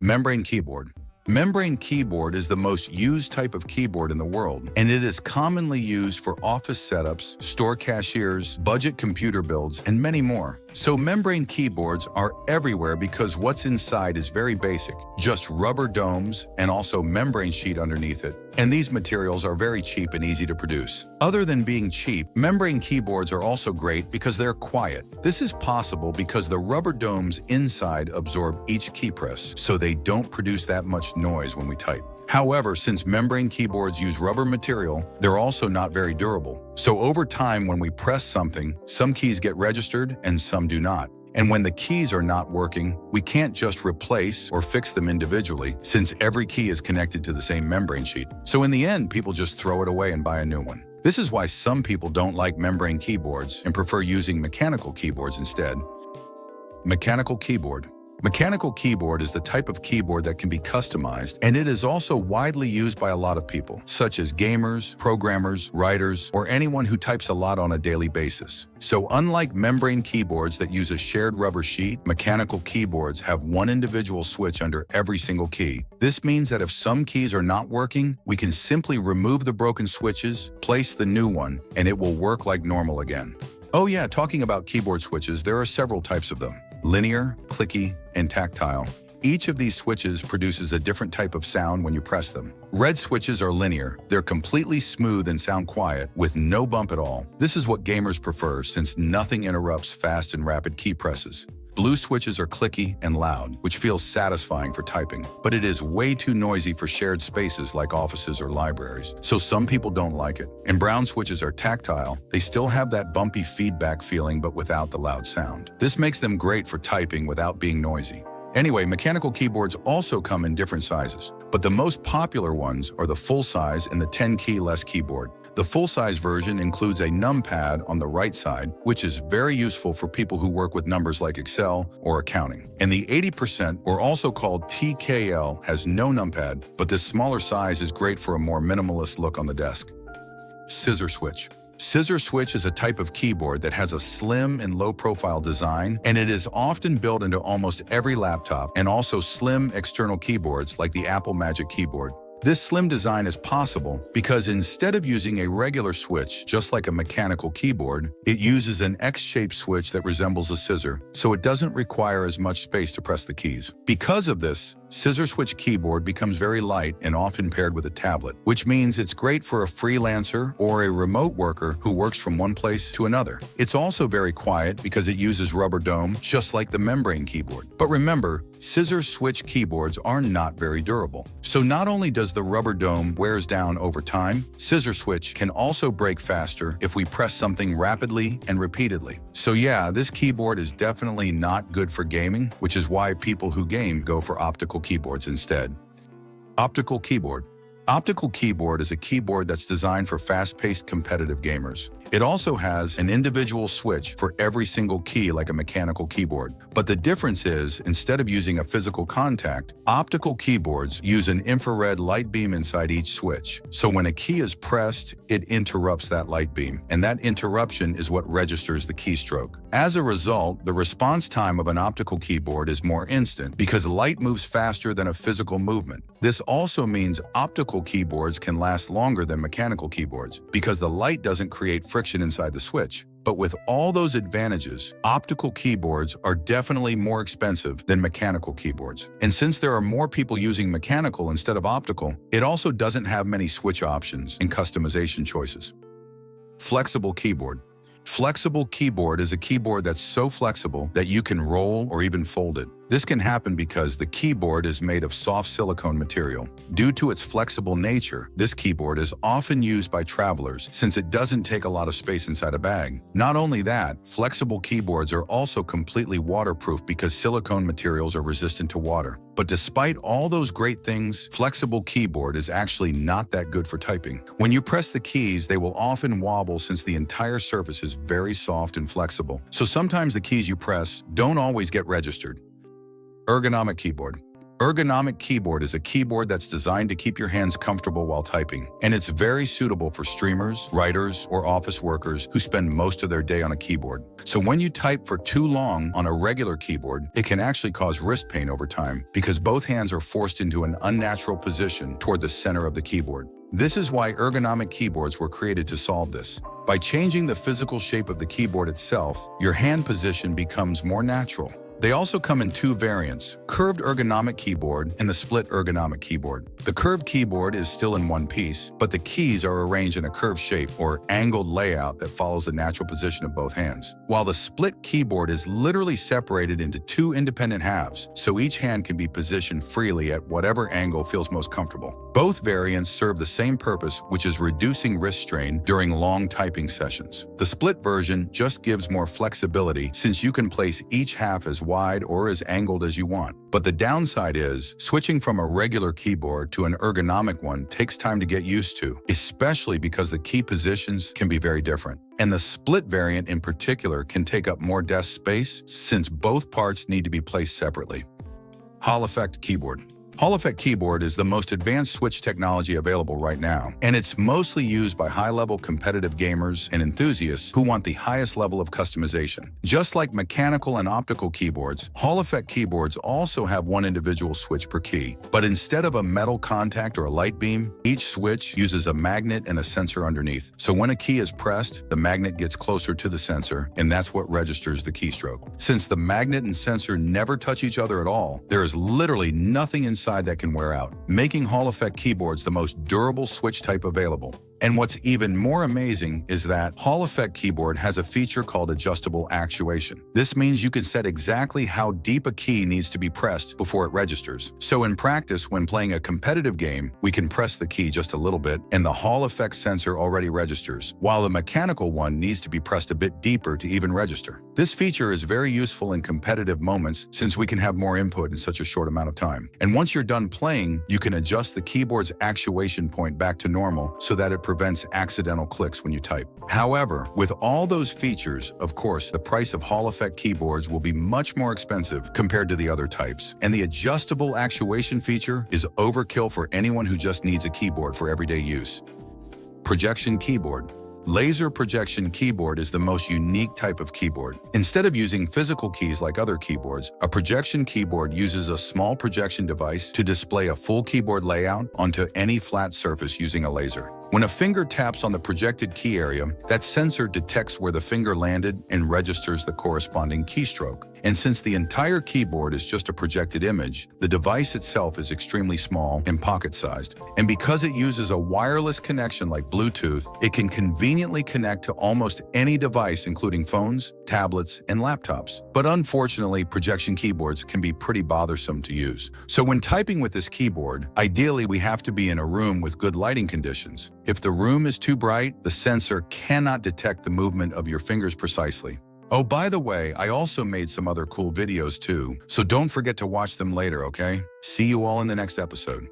Membrane keyboard. Membrane keyboard is the most used type of keyboard in the world, and it is commonly used for office setups, store cashiers, budget computer builds, and many more. So membrane keyboards are everywhere because what's inside is very basic, just rubber domes and also membrane sheet underneath it. And these materials are very cheap and easy to produce. Other than being cheap, membrane keyboards are also great because they're quiet. This is possible because the rubber domes inside absorb each key press, so they don't produce that much noise when we type. However, since membrane keyboards use rubber material, they're also not very durable. So over time, when we press something, some keys get registered and some do not. And when the keys are not working, we can't just replace or fix them individually since every key is connected to the same membrane sheet. So in the end, people just throw it away and buy a new one. This is why some people don't like membrane keyboards and prefer using mechanical keyboards instead. Mechanical keyboard. Mechanical keyboard is the type of keyboard that can be customized, and it is also widely used by a lot of people, such as gamers, programmers, writers, or anyone who types a lot on a daily basis. So unlike membrane keyboards that use a shared rubber sheet, mechanical keyboards have one individual switch under every single key. This means that if some keys are not working, we can simply remove the broken switches, place the new one, and it will work like normal again. Oh yeah, talking about keyboard switches, there are several types of them. Linear, clicky, and tactile. Each of these switches produces a different type of sound when you press them. Red switches are linear. They're completely smooth and sound quiet, with no bump at all. This is what gamers prefer since nothing interrupts fast and rapid key presses. Blue switches are clicky and loud, which feels satisfying for typing, but it is way too noisy for shared spaces like offices or libraries, so some people don't like it. And brown switches are tactile. They still have that bumpy feedback feeling but without the loud sound. This makes them great for typing without being noisy. Anyway, mechanical keyboards also come in different sizes, but the most popular ones are the full-size and the 10-key less keyboard. The full-size version includes a numpad on the right side, which is very useful for people who work with numbers like Excel or accounting. And the 80%, or also called TKL, has no numpad, but this smaller size is great for a more minimalist look on the desk. Scissor switch. Scissor switch is a type of keyboard that has a slim and low-profile design, and it is often built into almost every laptop and also slim external keyboards like the Apple Magic Keyboard. This slim design is possible because instead of using a regular switch, just like a mechanical keyboard, it uses an X-shaped switch that resembles a scissor, so it doesn't require as much space to press the keys. Because of this, scissor switch keyboard becomes very light and often paired with a tablet, which means it's great for a freelancer or a remote worker who works from one place to another. It's also very quiet because it uses rubber dome, just like the membrane keyboard. But remember, scissor switch keyboards are not very durable. So not only does the rubber dome wears down over time, scissor switch can also break faster if we press something rapidly and repeatedly. So yeah, this keyboard is definitely not good for gaming, which is why people who game go for optical keyboards instead. Optical keyboard. Optical keyboard is a keyboard that's designed for fast-paced competitive gamers. It also has an individual switch for every single key like a mechanical keyboard. But the difference is, instead of using a physical contact, optical keyboards use an infrared light beam inside each switch. So when a key is pressed, it interrupts that light beam, and that interruption is what registers the keystroke. As a result, the response time of an optical keyboard is more instant because light moves faster than a physical movement. This also means optical keyboards can last longer than mechanical keyboards because the light doesn't create friction inside the switch. But with all those advantages, optical keyboards are definitely more expensive than mechanical keyboards. And since there are more people using mechanical instead of optical, it also doesn't have many switch options and customization choices. Flexible keyboard. Flexible keyboard is a keyboard that's so flexible that you can roll or even fold it. This can happen because the keyboard is made of soft silicone material. Due to its flexible nature, this keyboard is often used by travelers since it doesn't take a lot of space inside a bag. Not only that, flexible keyboards are also completely waterproof because silicone materials are resistant to water. But despite all those great things, flexible keyboard is actually not that good for typing. When you press the keys, they will often wobble since the entire surface is very soft and flexible. So sometimes the keys you press don't always get registered. Ergonomic keyboard. Ergonomic Keyboard is a keyboard that's designed to keep your hands comfortable while typing, and it's very suitable for streamers, writers, or office workers who spend most of their day on a keyboard. So when you type for too long on a regular keyboard, it can actually cause wrist pain over time because both hands are forced into an unnatural position toward the center of the keyboard. This is why ergonomic keyboards were created to solve this. By changing the physical shape of the keyboard itself, your hand position becomes more natural. They also come in two variants, curved ergonomic keyboard and the split ergonomic keyboard. The curved keyboard is still in one piece, but the keys are arranged in a curved shape or angled layout that follows the natural position of both hands. While the split keyboard is literally separated into two independent halves, so each hand can be positioned freely at whatever angle feels most comfortable. Both variants serve the same purpose, which is reducing wrist strain during long typing sessions. The split version just gives more flexibility since you can place each half as wide or as angled as you want. But the downside is, switching from a regular keyboard to an ergonomic one takes time to get used to, especially because the key positions can be very different. And the split variant in particular can take up more desk space since both parts need to be placed separately. Hall Effect Keyboard. Hall Effect Keyboard is the most advanced switch technology available right now, and it's mostly used by high-level competitive gamers and enthusiasts who want the highest level of customization. Just like mechanical and optical keyboards, Hall Effect keyboards also have one individual switch per key, but instead of a metal contact or a light beam, each switch uses a magnet and a sensor underneath. So when a key is pressed, the magnet gets closer to the sensor, and that's what registers the keystroke. Since the magnet and sensor never touch each other at all, there is literally nothing inside that can wear out, making Hall Effect keyboards the most durable switch type available. And what's even more amazing is that Hall Effect Keyboard has a feature called adjustable actuation. This means you can set exactly how deep a key needs to be pressed before it registers. So in practice, when playing a competitive game, we can press the key just a little bit and the Hall Effect sensor already registers, while the mechanical one needs to be pressed a bit deeper to even register. This feature is very useful in competitive moments since we can have more input in such a short amount of time. And once you're done playing, you can adjust the keyboard's actuation point back to normal so that it prevents accidental clicks when you type. However, with all those features, of course, the price of Hall Effect keyboards will be much more expensive compared to the other types. And the adjustable actuation feature is overkill for anyone who just needs a keyboard for everyday use. Projection Keyboard. Laser projection keyboard is the most unique type of keyboard. Instead of using physical keys like other keyboards, a projection keyboard uses a small projection device to display a full keyboard layout onto any flat surface using a laser. When a finger taps on the projected key area, that sensor detects where the finger landed and registers the corresponding keystroke. And since the entire keyboard is just a projected image, the device itself is extremely small and pocket-sized. And because it uses a wireless connection like Bluetooth, it can conveniently connect to almost any device, including phones, tablets, and laptops. But unfortunately, projection keyboards can be pretty bothersome to use. So when typing with this keyboard, ideally we have to be in a room with good lighting conditions. If the room is too bright, the sensor cannot detect the movement of your fingers precisely. Oh, by the way, I also made some other cool videos too, so don't forget to watch them later, okay? See you all in the next episode.